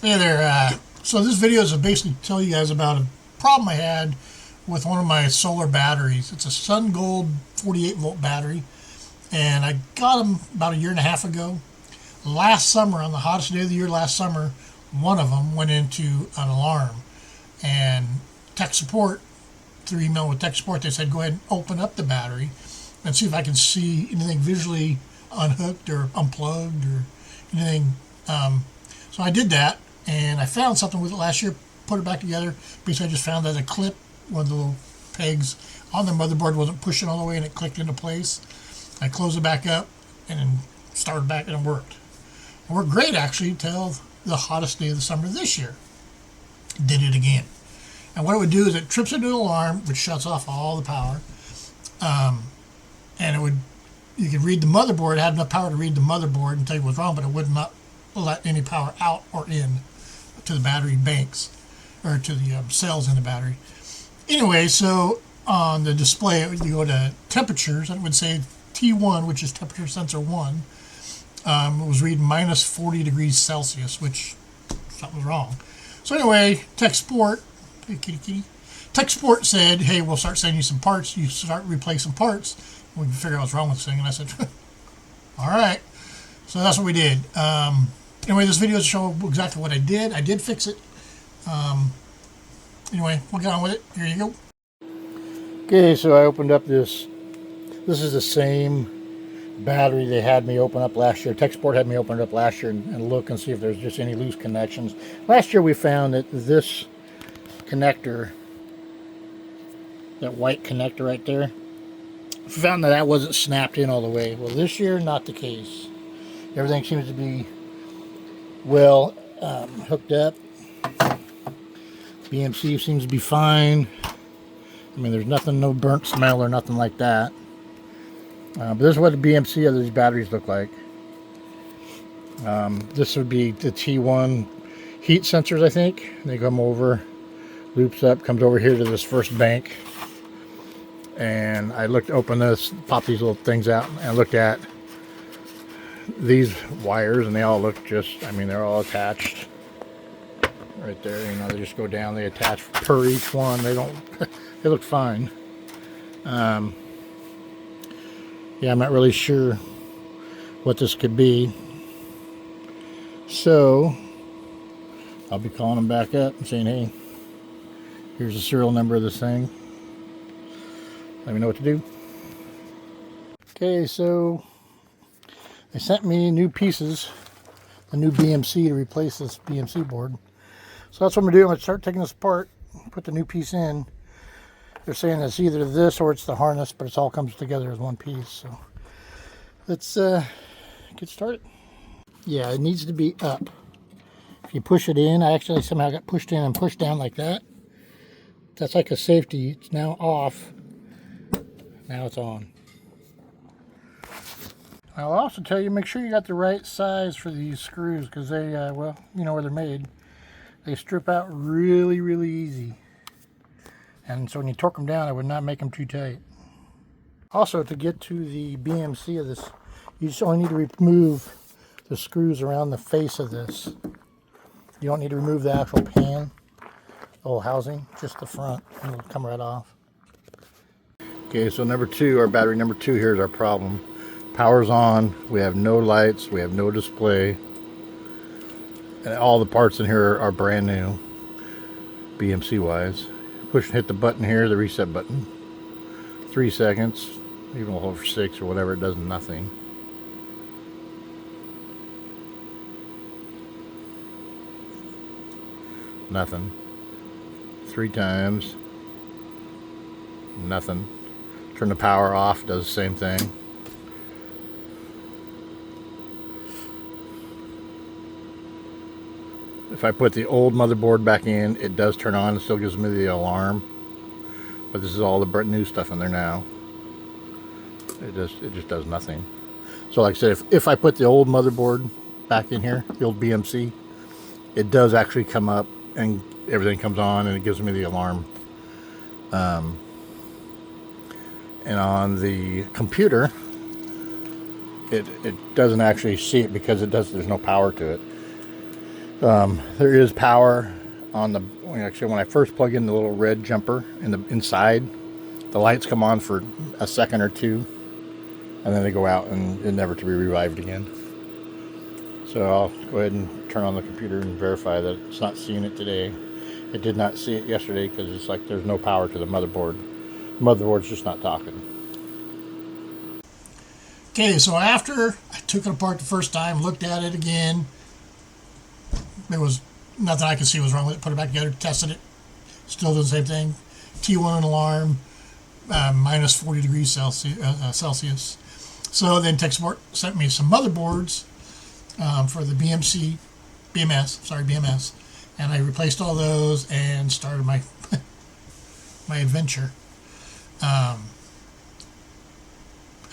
Hey there. So this video is basically to tell you guys about a problem I had with one of my solar batteries. It's a Sungold 48 volt battery, and I got them about a year and a half ago. Last summer, on the hottest day of the year last summer, one of them went into an alarm, and tech support, through email with tech support, they said go ahead and open up the battery and see if I can see anything visually unhooked or unplugged or anything. So I did that, and I found something with it last year, put it back together. Basically, I just found that a clip, one of the little pegs on the motherboard wasn't pushing all the way, and it clicked into place. I closed it back up and then started back, and it worked. It worked great, actually, till the hottest day of the summer this year. Did it again. And what it would do is it trips into an alarm, which shuts off all the power. And it would, you could read the motherboard. It had enough power to read the motherboard and tell you what's wrong, but it would not let any power out or in to the battery banks or to the cells in the battery. Anyway, so on the display, you go to temperatures, and it would say T1, which is temperature sensor 1. It was reading minus 40 degrees Celsius, which something was wrong. So anyway, tech support, hey, kitty kitty, tech support said, hey, we'll start sending you some parts. You start replacing parts. We can figure out what's wrong with this thing. And I said, all right. So that's what we did. Anyway, this video is showing exactly what I did. I did fix it. Anyway, we'll get on with it. Here you go. Okay, so I opened up this. This is the same battery they had me open up last year. Tech support had me open it up last year and look and see if there's just any loose connections. Last year we found that this connector, that white connector right there, found that wasn't snapped in all the way. Well, this year, not the case. Everything seems to be well hooked up. BMC seems to be fine. I mean, there's nothing, no burnt smell or nothing like that. But this is what the BMC of these batteries look like. This would be the T1 heat sensors, I think. They come over, loops up, comes over here to this first bank. And I open this, pop these little things out, and I looked at these wires, and they all look just, I mean, they're all attached right there. You know, they just go down, they attach per each one. They don't, they look fine. Yeah, I'm not really sure what this could be. So I'll be calling them back up and saying, hey, here's the serial number of this thing. Let me know what to do. Okay, so they sent me new pieces, a new BMC to replace this BMC board. So that's what I'm going to do. I'm going to start taking this apart, put the new piece in. They're saying it's either this or it's the harness, but it all comes together as one piece. So let's get started. Yeah, it needs to be up. If you push it in, I actually somehow got pushed in and pushed down like that. That's like a safety. It's now off. Now it's on. I'll also tell you, make sure you got the right size for these screws, because they, well, you know where they're made. They strip out really, really easy. And so when you torque them down, I would not make them too tight. Also, to get to the BMC of this, you just only need to remove the screws around the face of this. You don't need to remove the actual pan, the whole housing, just the front, and it'll come right off. Okay, so number two, our battery number 2, here's our problem. Power's on, we have no lights, we have no display, and all the parts in here are brand new, BMC wise. Push and hit the button here, the reset button. 3 seconds, even we'll hold for 6 or whatever, it does nothing. Nothing. 3 times. Nothing. Turn the power off, does the same thing. If I put the old motherboard back in, it does turn on. It still gives me the alarm. But this is all the brand new stuff in there now. It just does nothing. So like I said, if I put the old motherboard back in here, the old BMC, it does actually come up and everything comes on and it gives me the alarm. And on the computer, it doesn't actually see it because there's no power to it. There is power on the, actually when I first plug in the little red jumper in the inside, the lights come on for a second or two, and then they go out and never to be revived again. So I'll go ahead and turn on the computer and verify that it's not seeing it today. It did not see it yesterday because it's like there's no power to the motherboard. The motherboard's just not talking. Okay, so after I took it apart the first time, looked at it again, there was nothing I could see was wrong with it. Put it back together, tested it, still doing the same thing. T1 alarm, minus 40 degrees Celsius. So then tech support sent me some motherboards for the BMS, and I replaced all those and started my my adventure. I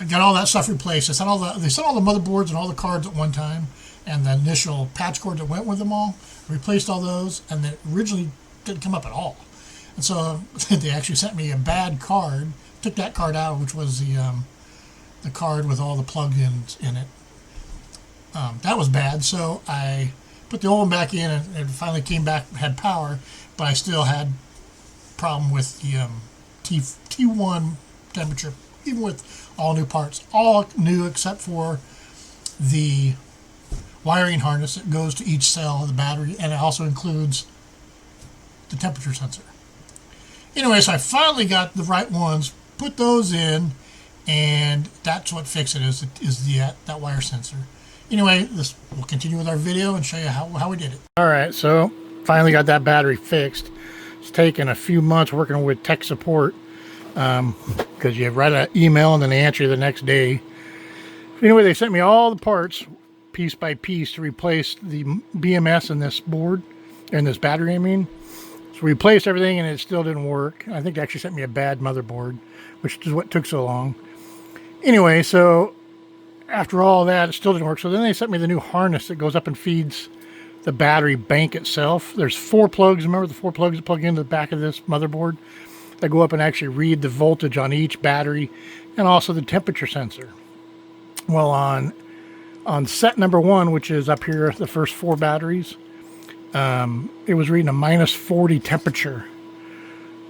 got all that stuff replaced. They sent all the motherboards and all the cards at one time, and the initial patch cord that went with them all. Replaced all those, and they originally didn't come up at all. And so they actually sent me a bad card. Took that card out, which was the card with all the plug-ins in it. That was bad, so I put the old one back in, and it finally came back, had power, but I still had problem with the T1 temperature, even with all new parts, all new except for the wiring harness that goes to each cell of the battery, and it also includes the temperature sensor. Anyway, so I finally got the right ones, put those in, and that's what fixed it, is that wire sensor. Anyway, we'll continue with our video and show you how we did it. All right, so finally got that battery fixed. It's taken a few months working with tech support, because you write an email and then they answer you the next day. Anyway, they sent me all the parts, piece by piece, to replace the BMS in this board, and this battery, I mean. So we replaced everything and it still didn't work. I think they actually sent me a bad motherboard, which is what took so long. Anyway, so after all that, it still didn't work. So then they sent me the new harness that goes up and feeds the battery bank itself. There's 4 plugs. Remember the 4 plugs that plug into the back of this motherboard? That go up and actually read the voltage on each battery, and also the temperature sensor. Well, on set number 1, which is up here, the first 4 batteries, it was reading a minus 40 temperature,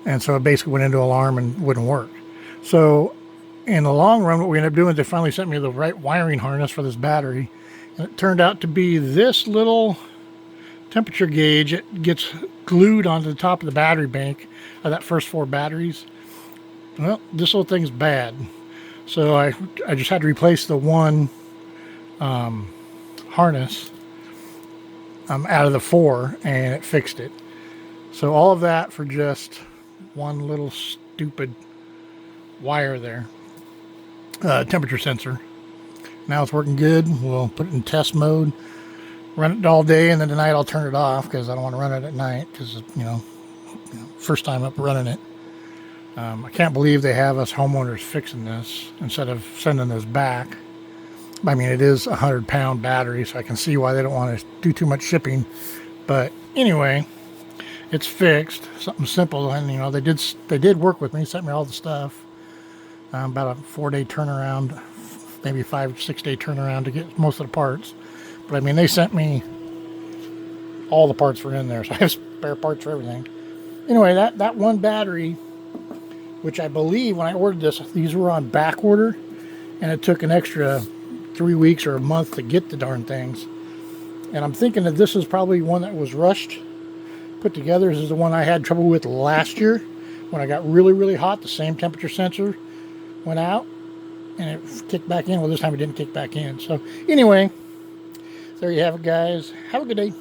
and so it basically went into alarm and wouldn't work. So in the long run, what we ended up doing is they finally sent me the right wiring harness for this battery, and it turned out to be this little temperature gauge. It gets glued onto the top of the battery bank of that first 4 batteries. Well, this little thing's bad, so I just had to replace the one harness out of the 4, and it fixed it. So all of that for just one little stupid wire there. Temperature sensor. Now it's working good. We'll put it in test mode, run it all day, and then tonight I'll turn it off because I don't want to run it at night, because first time up running it. I can't believe they have us homeowners fixing this instead of sending this back. I mean, it is a 100-pound battery, so I can see why they don't want to do too much shipping. But anyway, it's fixed. Something simple, and they did work with me. Sent me all the stuff. About a 4-day turnaround, maybe 5-6-day turnaround to get most of the parts. But I mean, they sent me all the parts were in there, so I have spare parts for everything. Anyway, that one battery, which I believe when I ordered this, these were on back order, and it took an extra 3 weeks or a month to get the darn things. And I'm thinking that this is probably one that was rushed, put together. This is the one I had trouble with last year when I got really, really hot. The same temperature sensor went out and it kicked back in. Well, this time it didn't kick back in. So anyway, there you have it, guys. Have a good day.